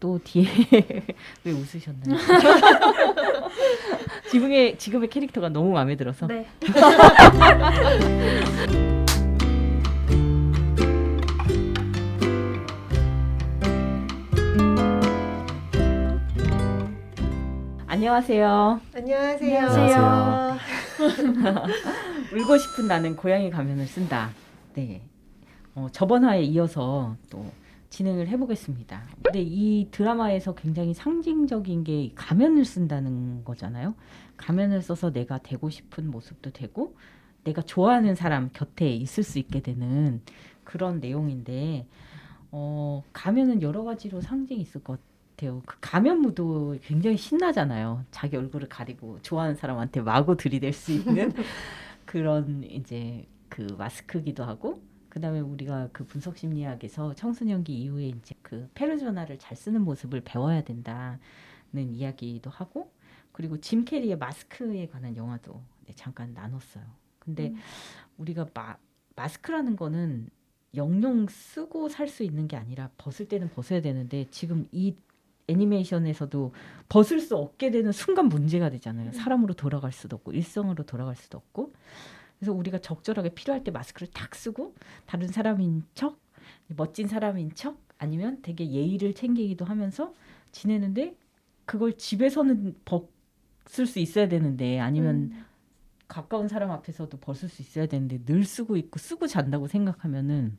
또 뒤에 왜 웃으셨나요? 지금의 캐릭터가 너무 마음에 들어서. 네. 안녕하세요. 안녕하세요. 안녕하세요. 울고 싶은 나는 고양이 가면을 쓴다. 네. 저번 화에 이어서 또 진행을 해보겠습니다. 근데 이 드라마에서 굉장히 상징적인 게 가면을 쓴다는 거잖아요. 가면을 써서 내가 되고 싶은 모습도 되고 내가 좋아하는 사람 곁에 있을 수 있게 되는 그런 내용인데 가면은 여러 가지로 상징이 있을 것 같아요. 그 가면무도 굉장히 신나잖아요. 자기 얼굴을 가리고 좋아하는 사람한테 마구 들이댈 수 있는 그런 이제 그 마스크기도 하고, 그다음에 우리가 그 분석 심리학에서 청소년기 이후에 이제 그 페르소나를 잘 쓰는 모습을 배워야 된다는 이야기도 하고, 그리고 짐 캐리의 마스크에 관한 영화도 잠깐 나눴어요. 근데 우리가 마스크라는 거는 영영 쓰고 살 수 있는 게 아니라 벗을 때는 벗어야 되는데, 지금 이 애니메이션에서도 벗을 수 없게 되는 순간 문제가 되잖아요. 사람으로 돌아갈 수도 없고 일성으로 돌아갈 수도 없고. 그래서 우리가 적절하게 필요할 때 마스크를 탁 쓰고 다른 사람인 척, 멋진 사람인 척, 아니면 되게 예의를 챙기기도 하면서 지내는데, 그걸 집에서는 벗을 수 있어야 되는데, 아니면 가까운 사람 앞에서도 벗을 수 있어야 되는데 늘 쓰고 있고 쓰고 잔다고 생각하면은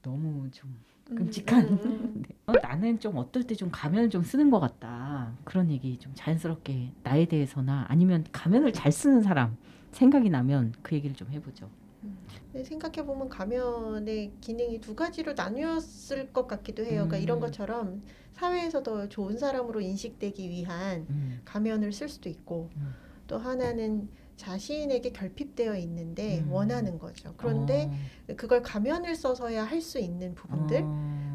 너무 좀 끔찍한. 네. 나는 좀 어떨 때 좀 가면을 좀 쓰는 것 같다, 그런 얘기 좀 자연스럽게 나에 대해서나 아니면 가면을 잘 쓰는 사람 생각이 나면 그 얘기를 좀 해보죠. 생각해보면 가면의 기능이 두 가지로 나뉘었을 것 같기도 해요. 그러니까 이런 것처럼 사회에서 더 좋은 사람으로 인식되기 위한 가면을 쓸 수도 있고, 또 하나는 자신에게 결핍되어 있는데 원하는 거죠. 그런데 그걸 가면을 써서야 할 수 있는 부분들.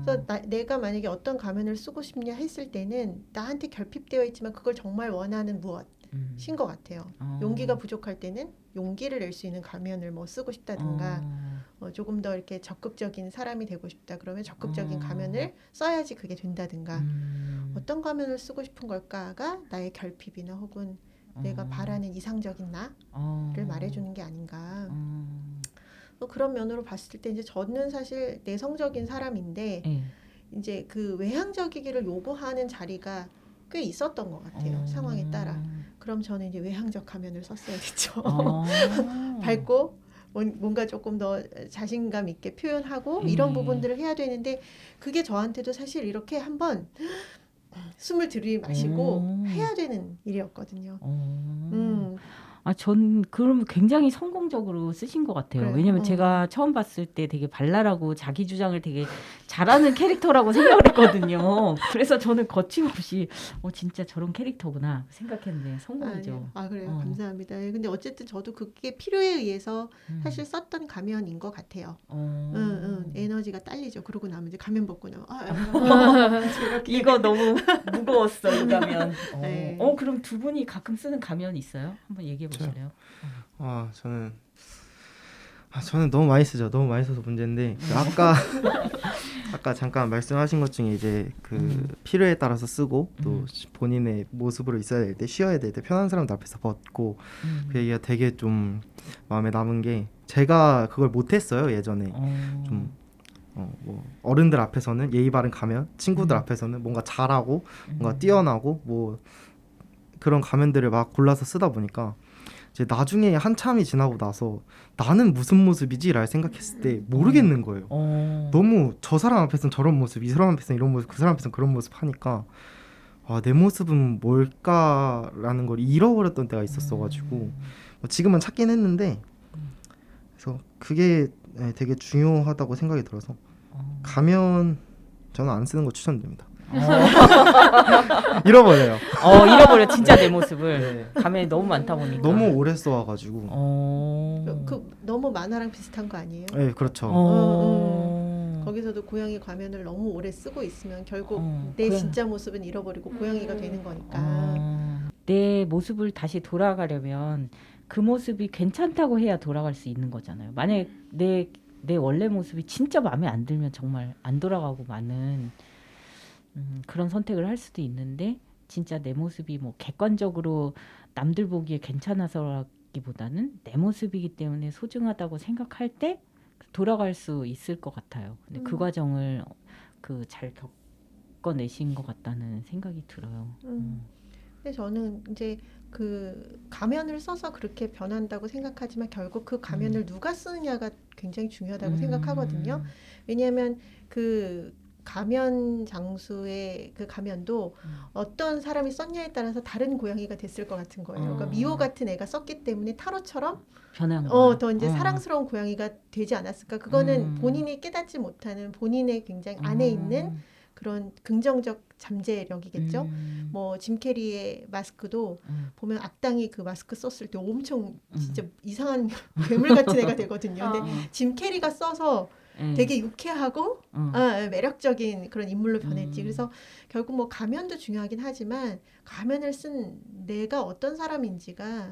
그래서 내가 만약에 어떤 가면을 쓰고 싶냐 했을 때는 나한테 결핍되어 있지만 그걸 정말 원하는 무엇인 것 같아요. 용기가 부족할 때는 용기를 낼 수 있는 가면을 뭐 쓰고 싶다든가, 조금 더 이렇게 적극적인 사람이 되고 싶다 그러면 적극적인 가면을 써야지 그게 된다든가, 어떤 가면을 쓰고 싶은 걸까가 나의 결핍이나 혹은 내가 바라는 이상적인 나를 말해주는 게 아닌가. 그런 면으로 봤을 때 이제 저는 사실 내성적인 사람인데 이제 그 외향적이기를 요구하는 자리가 꽤 있었던 것 같아요. 상황에 따라. 그럼 저는 이제 외향적 가면을 썼어야겠죠. 밝고 뭔가 조금 더 자신감 있게 표현하고 이런 부분들을 해야 되는데, 그게 저한테도 사실 이렇게 한번 숨을 들이마시고 해야 되는 일이었거든요. 전 그럼 굉장히 성공적으로 쓰신 것 같아요. 그래요? 왜냐면 제가 처음 봤을 때 되게 발랄하고 자기 주장을 되게 잘하는 캐릭터라고 생각을 했거든요. 그래서 저는 거침없이 진짜 저런 캐릭터구나 생각했는데 성공이죠. 그래요. 감사합니다. 근데 어쨌든 저도 그게 필요에 의해서 사실 썼던 가면인 것 같아요. 에너지가 딸리죠. 그러고 나면 이제 가면 벗고 나면 이거 너무 무거웠어, 이 가면. 네. 그럼 두 분이 가끔 쓰는 가면 있어요? 한번 얘기해 보실래요? 저는 너무 많이 쓰죠. 너무 많이 써서 문제인데, 아까 잠깐 말씀하신 것 중에 이제 그 필요에 따라서 쓰고 또 본인의 모습으로 있어야 될 때, 쉬어야 될 때 편한 사람들 앞에서 벗고, 그 얘기가 되게 좀 마음에 남은 게, 제가 그걸 못했어요 예전에. 좀 뭐 어른들 앞에서는 예의 바른 가면, 친구들 앞에서는 뭔가 잘하고 뭔가 뛰어나고 뭐 그런 가면들을 막 골라서 쓰다 보니까, 이제 나중에 한참이 지나고 나서 나는 무슨 모습이지? 라 생각했을 때 모르겠는 거예요. 너무 저 사람 앞에서는 저런 모습, 이 사람 앞에서는 이런 모습, 그 사람 앞에서는 그런 모습 하니까 내 모습은 뭘까라는 걸 잃어버렸던 때가 있었어가지고, 지금은 찾긴 했는데, 그래서 그게 되게 중요하다고 생각이 들어서 가면 저는 안 쓰는 거 추천드립니다. 잃어버려요. 잃어버려 진짜 내 모습을. 가면이 너무 많다 보니까. 너무 오래 써와가지고. 너무 만화랑 비슷한 거 아니에요? 네, 그렇죠. 거기서도 고양이 가면을 너무 오래 쓰고 있으면 결국 내 진짜 모습은 잃어버리고 고양이가 되는 거니까. 내 모습을 다시 돌아가려면 그 모습이 괜찮다고 해야 돌아갈 수 있는 거잖아요. 만약에 내 원래 모습이 진짜 마음에 안 들면 정말 안 돌아가고 마는 그런 선택을 할 수도 있는데 진짜 내 모습이 뭐 객관적으로 남들 보기에 괜찮아서라기보다는 내 모습이기 때문에 소중하다고 생각할 때 돌아갈 수 있을 것 같아요. 근데 그 과정을 그 잘 겪어내신 것 같다는 생각이 들어요. 근데 저는 이제 그 가면을 써서 그렇게 변한다고 생각하지만 결국 그 가면을 누가 쓰느냐가 굉장히 중요하다고 생각하거든요. 왜냐하면 그 가면 장수의 그 가면도 어떤 사람이 썼냐에 따라서 다른 고양이가 됐을 것 같은 거예요. 그러니까 미호 같은 애가 썼기 때문에 타로처럼 변한 거야. 더 이제 사랑스러운 고양이가 되지 않았을까? 그거는 본인이 깨닫지 못하는 본인의 굉장히 안에 있는 그런 긍정적 잠재력이겠죠. 뭐 짐 캐리의 마스크도 보면 악당이 그 마스크 썼을 때 엄청 진짜 이상한 괴물 같은 애가 되거든요. 근데 짐 캐리가 써서 되게 유쾌하고 매력적인 그런 인물로 변했지. 그래서 결국 뭐 가면도 중요하긴 하지만 가면을 쓴 내가 어떤 사람인지가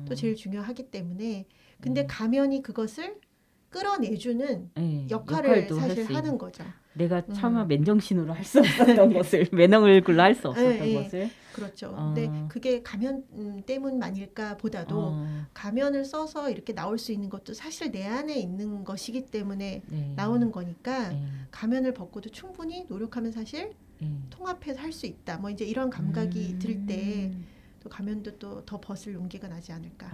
또 제일 중요하기 때문에 근데 가면이 그것을 끌어내주는 역할을 사실 하는 거죠. 내가 차마 맨정신으로 할 수 없었던 것을 맨얼굴로 할 수 없었던 것을 그렇죠. 근데 그게 가면 때문만일까 보다도 가면을 써서 이렇게 나올 수 있는 것도 사실 내 안에 있는 것이기 때문에 나오는 거니까 가면을 벗고도 충분히 노력하면 사실 통합해서 할 수 있다. 뭐 이제 이런 감각이 들 때 또 가면도 또 더 벗을 용기가 나지 않을까.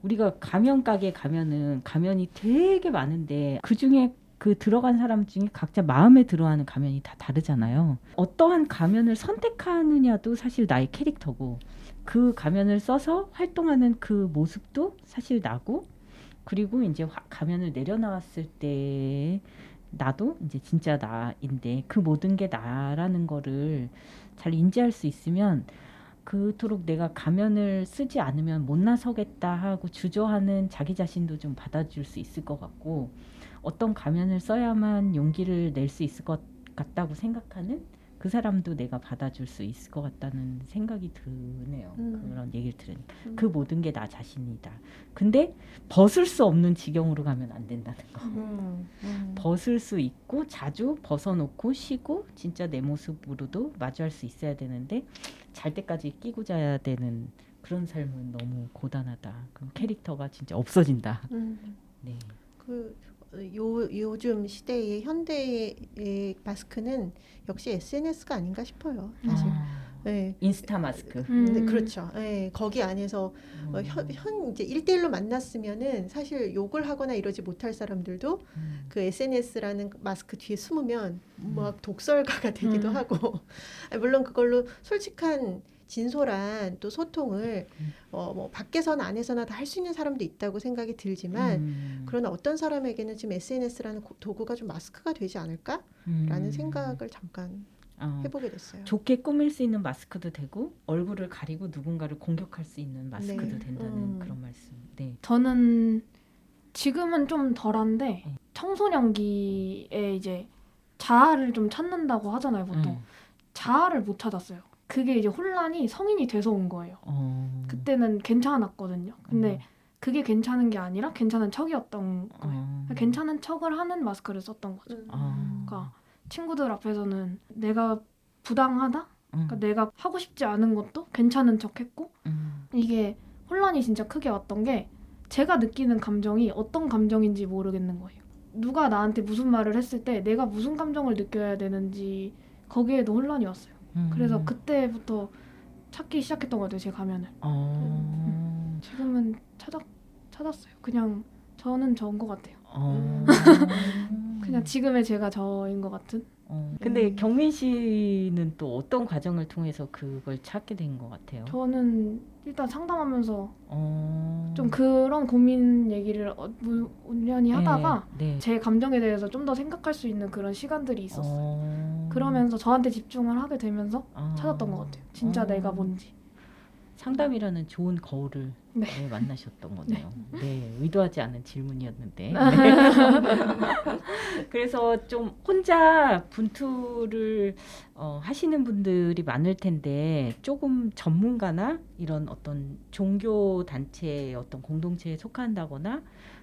우리가 가면 가게 가면은 가면이 되게 많은데 그 중에 그 들어간 사람 중에 각자 마음에 들어하는 가면이 다 다르잖아요. 어떠한 가면을 선택하느냐도 사실 나의 캐릭터고 그 가면을 써서 활동하는 그 모습도 사실 나고 그리고 이제 가면을 내려놨을 때 나도 이제 진짜 나인데 그 모든 게 나라는 거를 잘 인지할 수 있으면 그토록 내가 가면을 쓰지 않으면 못 나서겠다 하고 주저하는 자기 자신도 좀 받아줄 수 있을 것 같고 어떤 가면을 써야만 용기를 낼 수 있을 것 같다고 생각하는 그 사람도 내가 받아줄 수 있을 것 같다는 생각이 드네요. 그런 얘기를 들으니까 그 모든 게 나 자신이다. 근데 벗을 수 없는 지경으로 가면 안 된다는 거. 벗을 수 있고 자주 벗어놓고 쉬고 진짜 내 모습으로도 마주할 수 있어야 되는데 잘 때까지 끼고 자야 되는 그런 삶은 너무 고단하다. 그럼 캐릭터가 진짜 없어진다. 네. 요즘 시대의 현대의 마스크는 역시 SNS가 아닌가 싶어요. 사실. 네. 인스타 마스크. 네, 그렇죠. 네, 거기 안에서 이제 1대1로 만났으면은 사실 욕을 하거나 이러지 못할 사람들도 그 SNS라는 마스크 뒤에 숨으면 막 독설가가 되기도 하고 물론 그걸로 솔직한 진솔한 또 소통을 뭐 밖에서나 안에서나 다 할 수 있는 사람도 있다고 생각이 들지만 그러나 어떤 사람에게는 지금 SNS라는 도구가 좀 마스크가 되지 않을까라는 생각을 잠깐 해보게 됐어요. 좋게 꾸밀 수 있는 마스크도 되고 얼굴을 가리고 누군가를 공격할 수 있는 마스크도 된다는 그런 말씀. 네. 저는 지금은 좀 덜한데 청소년기에 이제 자아를 좀 찾는다고 하잖아요, 보통. 자아를 못 찾았어요. 그게 이제 혼란이 성인이 돼서 온 거예요. 그때는 괜찮았거든요. 근데 그게 괜찮은 게 아니라 괜찮은 척이었던 거예요. 괜찮은 척을 하는 마스크를 썼던 거죠. 그러니까 친구들 앞에서는 내가 부당하다? 그러니까 내가 하고 싶지 않은 것도 괜찮은 척했고 이게 혼란이 진짜 크게 왔던 게 제가 느끼는 감정이 어떤 감정인지 모르겠는 거예요. 누가 나한테 무슨 말을 했을 때 내가 무슨 감정을 느껴야 되는지 거기에도 혼란이 왔어요. 그래서 그때부터 찾기 시작했던 것 같아요. 제 가면을. 지금은 찾았어요. 그냥 저는 저인 것 같아요. 그냥 지금의 제가 저인 것 같은. 근데 경민 씨는 또 어떤 과정을 통해서 그걸 찾게 된 것 같아요? 저는 일단 상담하면서 좀 그런 고민 얘기를 우연히 하다가 제 감정에 대해서 좀 더 생각할 수 있는 그런 시간들이 있었어요. 그러면서 저한테 집중을 하게 되면서 찾았던 것 같아요. 진짜 내가 뭔지. 상담이라는 좋은 거울을 만나셨던 거네요. 네, 의도하지 않은 질문이었는데. 그래서 좀 혼자 분투를 하시는 분들이 많을 텐데 조금 전문가나 이런 어떤 종교 단체의 어떤 공동체에 속한다거나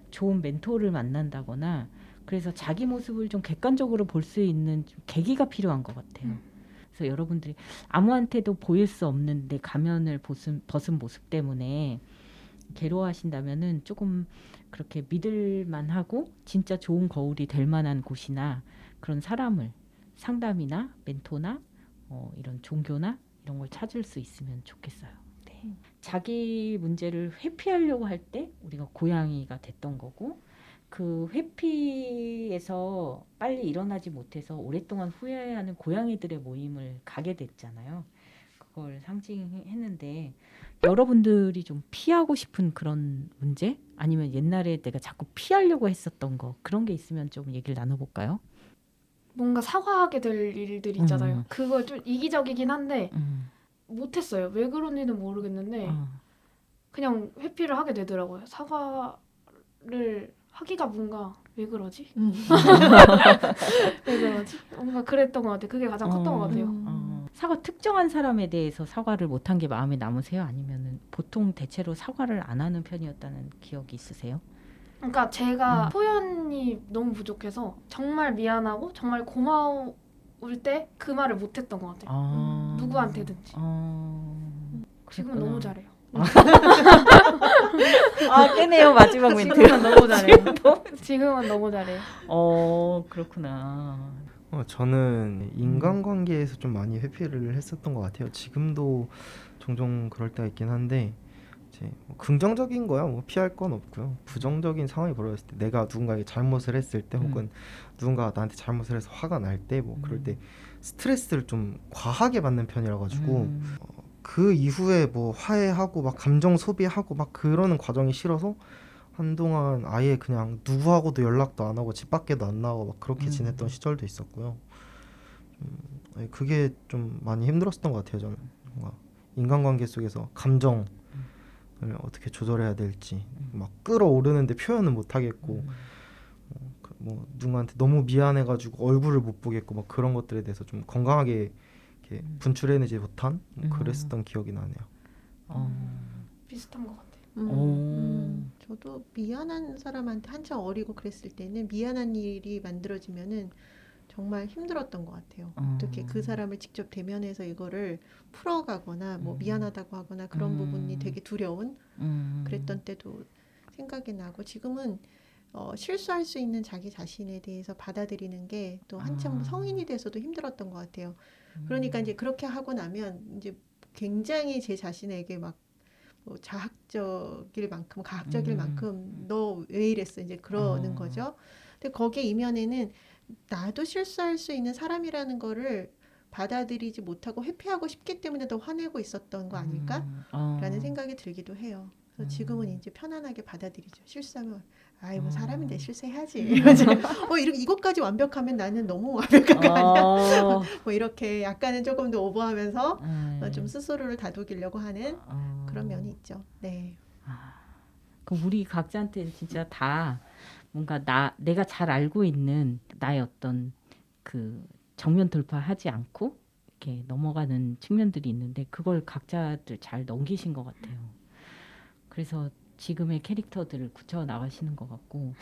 좋은 멘토를 만난다거나 그래서 자기 모습을 좀 객관적으로 볼 수 있는 좀 계기가 필요한 것 같아요. 그래서 여러분들이 아무한테도 보일 수 없는데 가면을 벗은 모습 때문에 괴로워하신다면은 조금 그렇게 믿을만하고 진짜 좋은 거울이 될 만한 곳이나 그런 사람을 상담이나 멘토나 이런 종교나 이런 걸 찾을 수 있으면 좋겠어요. 네. 자기 문제를 회피하려고 할 때 우리가 고양이가 됐던 거고 그 회피에서 빨리 일어나지 못해서 오랫동안 후회하는 고양이들의 모임을 가게 됐잖아요. 그걸 상징했는데 여러분들이 좀 피하고 싶은 그런 문제 아니면 옛날에 내가 자꾸 피하려고 했었던 거 그런 게 있으면 좀 얘기를 나눠볼까요? 뭔가 사과하게 될 일들이 있잖아요. 그거 좀 이기적이긴 한데 못했어요. 왜 그런지는 모르겠는데 그냥 회피를 하게 되더라고요. 사과를 하기가 뭔가 왜 그러지? 왜 그러지? 뭔가 그랬던 것 같아요. 그게 가장 컸던 것 같아요. 사과 특정한 사람에 대해서 사과를 못한 게 마음에 남으세요? 아니면은 보통 대체로 사과를 안 하는 편이었다는 기억이 있으세요? 그러니까 제가 표현이 너무 부족해서 정말 미안하고 정말 고마울 때 그 말을 못했던 것 같아요. 누구한테든지. 지금은 너무 잘해요. 깨네요 마지막 멘트. 지금은 너무 잘해요. 지금은 너무 잘해요. 그렇구나. 저는 인간관계에서 좀 많이 회피를 했었던 것 같아요. 지금도 종종 그럴 때가 있긴 한데 이제 뭐 긍정적인 거야 뭐 피할 건 없고요. 부정적인 상황이 벌어졌을 때 내가 누군가에게 잘못을 했을 때 혹은 누군가가 나한테 잘못을 해서 화가 날 때 뭐 그럴 때 스트레스를 좀 과하게 받는 편이라 가지고 그 이후에 뭐 화해하고 막 감정 소비하고 막 그러는 과정이 싫어서 한동안 아예 그냥 누구하고도 연락도 안 하고 집 밖에도 안 나가고 막 그렇게 지냈던 시절도 있었고요. 그게 좀 많이 힘들었던 것 같아요. 저는 뭔가 인간관계 속에서 감정을 어떻게 조절해야 될지 막 끌어오르는데 표현은 못 하겠고 뭐 누군가한테 너무 미안해가지고 얼굴을 못 보겠고 막 그런 것들에 대해서 좀 건강하게 이렇게 분출해내지 못한 그랬었던 기억이 나네요. 비슷한 것 같아요. 저도 미안한 사람한테 한참 어리고 그랬을 때는 미안한 일이 만들어지면은 정말 힘들었던 것 같아요. 어떻게 그 사람을 직접 대면해서 이거를 풀어가거나 뭐 미안하다고 하거나 그런 부분이 되게 두려운 그랬던 때도 생각이 나고 지금은 실수할 수 있는 자기 자신에 대해서 받아들이는 게 또 한참 성인이 돼서도 힘들었던 것 같아요. 그러니까 이제 그렇게 하고 나면 이제 굉장히 제 자신에게 막 뭐 자학적일 만큼 가학적일 만큼 너 왜 이랬어 이제 그러는 거죠. 근데 거기에 이면에는 나도 실수할 수 있는 사람이라는 거를 받아들이지 못하고 회피하고 싶기 때문에 더 화내고 있었던 거 아닐까라는 생각이 들기도 해요. 그래서 지금은 이제 편안하게 받아들이죠. 실수하면 아이 뭐 사람인데 실수해야지. 이것까지 완벽하면 나는 너무 완벽한 거 아니야? 뭐 이렇게 약간은 조금 더 오버하면서 좀 스스로를 다독이려고 하는 그런 면이 있죠. 네. 그럼 우리 각자한테 진짜 다 뭔가 내가 잘 알고 있는 나의 어떤 그 정면 돌파하지 않고 이렇게 넘어가는 측면들이 있는데 그걸 각자들 잘 넘기신 것 같아요. 그래서 지금의 캐릭터들을 굳혀 나가시는 것 같고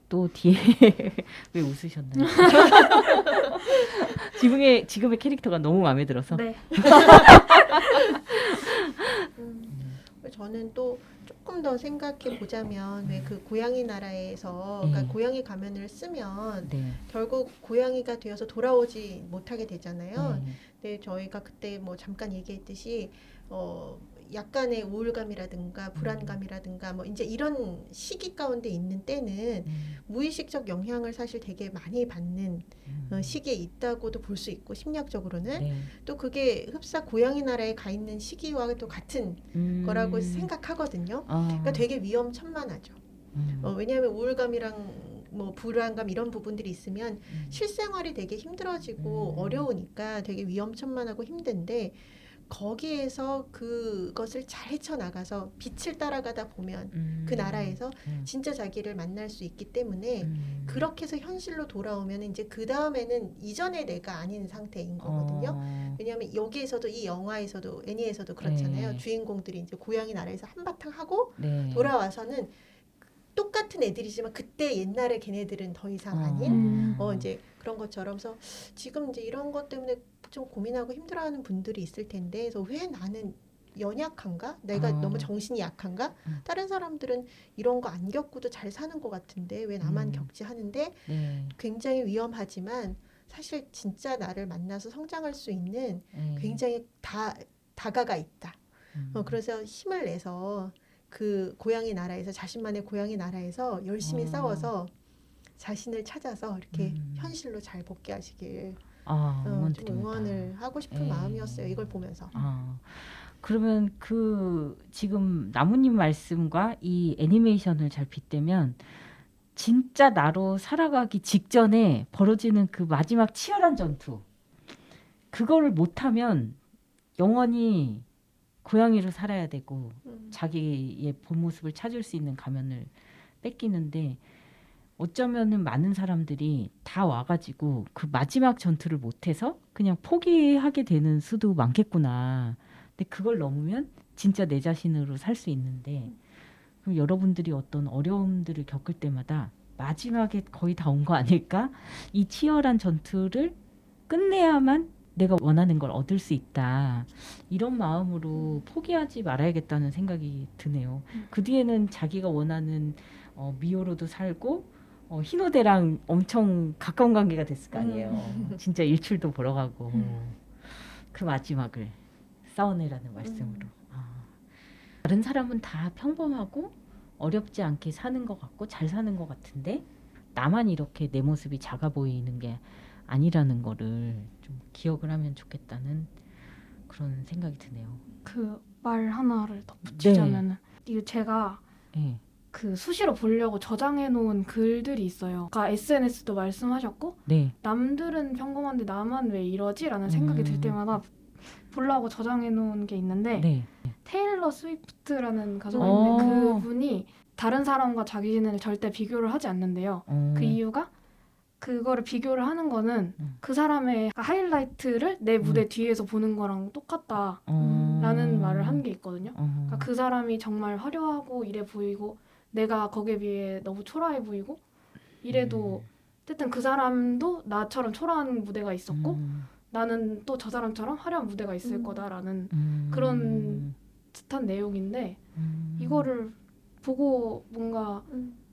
또 뒤에 왜 웃으셨나요? 지금의 캐릭터가 너무 마음에 들어서. 네. 저는 또 조금 더 생각해 보자면 왜 그 고양이 나라에서 그러니까 고양이 가면을 쓰면 결국 고양이가 되어서 돌아오지 못하게 되잖아요. 근데 저희가 그때 뭐 잠깐 얘기했듯이 약간의 우울감이라든가 불안감이라든가 뭐 이제 이런 시기 가운데 있는 때는 무의식적 영향을 사실 되게 많이 받는 시기에 있다고도 볼 수 있고 심리학적으로는 또 그게 흡사 고양이 나라에 가 있는 시기와 또 같은 거라고 생각하거든요. 그러니까 되게 위험천만하죠. 왜냐하면 우울감이랑 뭐 불안감 이런 부분들이 있으면 실생활이 되게 힘들어지고 어려우니까 되게 위험천만하고 힘든데 거기에서 그것을 잘 헤쳐나가서 빛을 따라가다 보면 그 나라에서 진짜 자기를 만날 수 있기 때문에 그렇게 해서 현실로 돌아오면 이제 그 다음에는 이전의 내가 아닌 상태인 거거든요. 왜냐하면 여기에서도 이 영화에서도 애니에서도 그렇잖아요. 주인공들이 이제 고양이 나라에서 한바탕 하고 돌아와서는 똑같은 애들이지만 그때 옛날에 걔네들은 더 이상 아닌 이제 그런 것처럼. 그래서 지금 이제 이런 것 때문에 좀 고민하고 힘들어하는 분들이 있을 텐데, 그래서 왜 나는 연약한가? 내가 어. 너무 정신이 약한가? 다른 사람들은 이런 거 안 겪고도 잘 사는 것 같은데 왜 나만 겪지 하는데, 네. 굉장히 위험하지만 사실 진짜 나를 만나서 성장할 수 있는 네. 굉장히 다가가 있다. 그래서 힘을 내서 그 고향의 나라에서, 자신만의 고향의 나라에서 열심히 싸워서 자신을 찾아서 이렇게 현실로 잘 복귀하시길 좀 응원드립니다. 응원을 하고 싶은 예. 마음이었어요. 이걸 보면서. 그러면 그 지금 나무님 말씀과 이 애니메이션을 잘 빗대면 진짜 나로 살아가기 직전에 벌어지는 그 마지막 치열한 전투, 그거를 못하면 영원히 고양이로 살아야 되고 자기의 본 모습을 찾을 수 있는 가면을 뺏기는데, 어쩌면은 많은 사람들이 다 와가지고 그 마지막 전투를 못해서 그냥 포기하게 되는 수도 많겠구나. 근데 그걸 넘으면 진짜 내 자신으로 살 수 있는데, 그럼 여러분들이 어떤 어려움들을 겪을 때마다 마지막에 거의 다 온 거 아닐까? 이 치열한 전투를 끝내야만 내가 원하는 걸 얻을 수 있다. 이런 마음으로 포기하지 말아야겠다는 생각이 드네요. 그 뒤에는 자기가 원하는 미호로도 살고 희노대랑 엄청 가까운 관계가 됐을 거 아니에요. 진짜 일출도 보러 가고 그 마지막을 싸워내라는 말씀으로. 다른 사람은 다 평범하고 어렵지 않게 사는 것 같고 잘 사는 것 같은데 나만 이렇게 내 모습이 작아 보이는 게 아니라는 거를 좀 기억을 하면 좋겠다는 그런 생각이 드네요. 그 말 하나를 덧붙이자면은 이거 제가 네. 그 수시로 보려고 저장해 놓은 글들이 있어요. 아까 SNS도 말씀하셨고 네. 남들은 평범한데 나만 왜 이러지라는 생각이 들 때마다 보려고 저장해 놓은 게 있는데 네. 테일러 스위프트라는 가수가 어. 있는데 그분이 다른 사람과 자기 자신을 절대 비교를 하지 않는데요. 그 이유가 그거를 비교를 하는 거는 그 사람의 하이라이트를 내 무대 뒤에서 보는 거랑 똑같다라는 말을 한 게 있거든요. 그러니까 그 사람이 정말 화려하고 이래 보이고 내가 거기에 비해 너무 초라해 보이고 이래도 어쨌든 그 사람도 나처럼 초라한 무대가 있었고 나는 또 저 사람처럼 화려한 무대가 있을 거다라는 그런 듯한 내용인데 이거를 보고 뭔가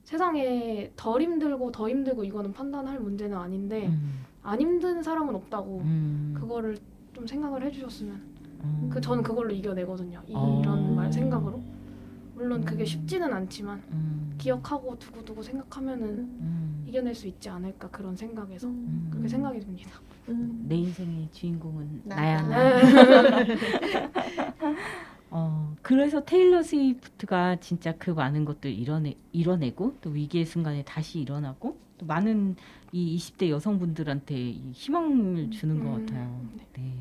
세상에 덜 힘들고 더 힘들고 이거는 판단할 문제는 아닌데 안 힘든 사람은 없다고 그거를 좀 생각을 해주셨으면 저는 그걸로 이겨내거든요. 이런 생각으로. 물론 그게 쉽지는 않지만 기억하고 두고두고 생각하면은 이겨낼 수 있지 않을까 그런 생각에서 그렇게 생각이 듭니다. 내 인생의 주인공은 나야. 나야. 그래서 테일러 스위프트가 진짜 그 많은 것들 이뤄내고 또 위기의 순간에 다시 일어나고 또 많은 이 20대 여성분들한테 이 희망을 주는 것 같아요. 네.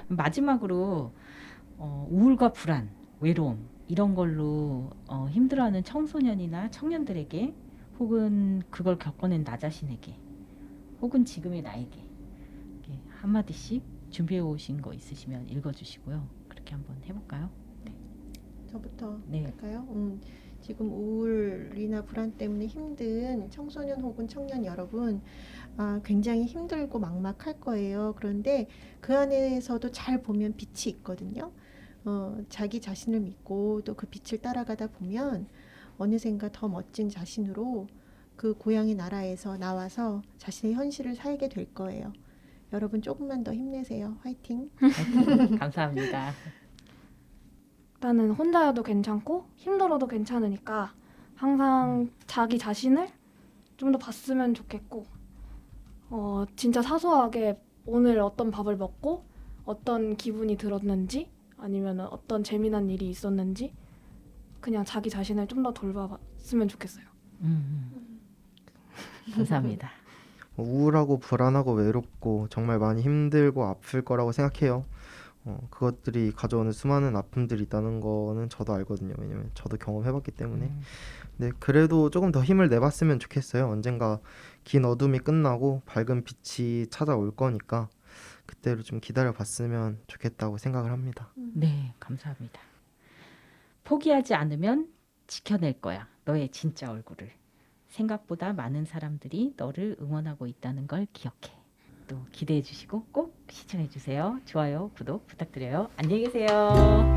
마지막으로 우울과 불안, 외로움 이런 걸로 힘들어하는 청소년이나 청년들에게 혹은 그걸 겪어낸 나 자신에게 혹은 지금의 나에게 이렇게 한마디씩 준비해 오신 거 있으시면 읽어주시고요. 그렇게 한번 해볼까요? 저부터 네. 할까요? 지금 우울이나 불안 때문에 힘든 청소년 혹은 청년 여러분, 굉장히 힘들고 막막할 거예요. 그런데 그 안에서도 잘 보면 빛이 있거든요. 자기 자신을 믿고 또 그 빛을 따라가다 보면 어느샌가 더 멋진 자신으로 그 고향의 나라에서 나와서 자신의 현실을 살게 될 거예요. 여러분 조금만 더 힘내세요. 화이팅! 감사합니다. 나는 혼자여도 괜찮고 힘들어도 괜찮으니까 항상 자기 자신을 좀 더 봤으면 좋겠고 진짜 사소하게 오늘 어떤 밥을 먹고 어떤 기분이 들었는지 아니면 어떤 재미난 일이 있었는지 그냥 자기 자신을 좀 더 돌봐봤으면 좋겠어요. 감사합니다. 우울하고 불안하고 외롭고 정말 많이 힘들고 아플 거라고 생각해요. 그것들이 가져오는 수많은 아픔들이 있다는 거는 저도 알거든요. 왜냐면 저도 경험해봤기 때문에. 근데 그래도 조금 더 힘을 내봤으면 좋겠어요. 언젠가 긴 어둠이 끝나고 밝은 빛이 찾아올 거니까 그때로 좀 기다려봤으면 좋겠다고 생각을 합니다. 네, 감사합니다. 포기하지 않으면 지켜낼 거야. 너의 진짜 얼굴을. 생각보다 많은 사람들이 너를 응원하고 있다는 걸 기억해. 또 기대해 주시고 꼭 시청해 주세요. 좋아요, 구독 부탁드려요. 안녕히 계세요.